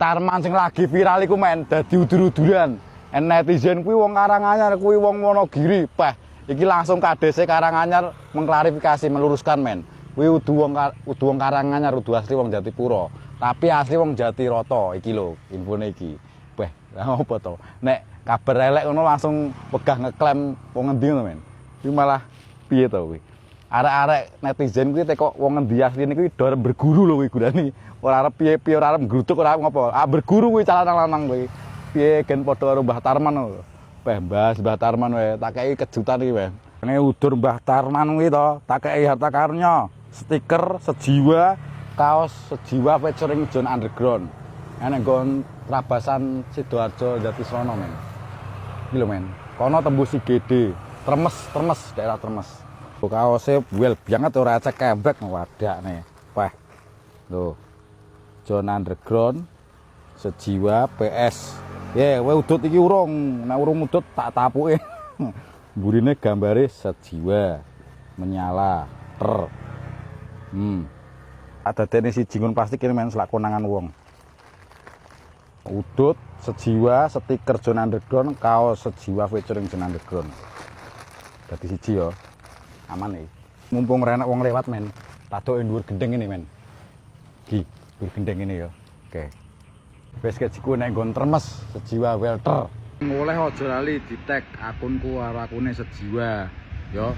Tarman sing lagi viral iku men dadi udur-uduran. Netizen kuwi wong Karanganyar, kuwi wong Wonogiri. Peh, iki langsung KDC Karanganyar mengklarifikasi, meluruskan men. Kuwi udu wong Karanganyar, udu asli wong Jatipura. Tapi asli wong Jatiroto iki lho, infone iki. Peh, lha opo to? Nek kabar elek ngono langsung pegah ngeklaim wong ngendi ngono men. Iki malah piye to kuwi? Arek-arek netizen kuwi teko wong ngendi asline kuwi do berguru lho kuwi gurani. Ora arep piye-piye, ora arep ngrutuk, ora arep ngopo. Ah berguru kuwi calon lanang kuwi. Piye gen padha karo Mbah Tarman lho. Peh Mbah Tarman wae tak kei kejutan iki wae. Ngene udur Mbah Tarman kuwi to, tak kei harta karya, stiker sejiwa, kaos sejiwa featuring John Underground. Ene nggon Trabasan Sidoarjo Jatisrono men. Iki lho men. Kono tembus IGD, Tremes, daerah Tremes. Kaose wel banget ora cek kembek wadakne. Peh. Lho. John Underground sejiwa PS. Ya, kowe udut iki urung. Nek urung udut tak tapuke. Burine gambare sejiwa menyala ter. Ada dene siji ngun plastik ini men selak konangan wong. Udut sejiwa, stiker John Underground, kaos sejiwa featuring John Underground. Dadi siji ya. Aman iki. Mumpung renek wong lewat men. Tadoke dhuwur gendeng ini men. Ki, dhuwur gendeng ini ya. Oke. Wis kejiku nek nggon Tremes sejiwa welter. Oleh aja lali di tag akunku karo akune sejiwa. Ya.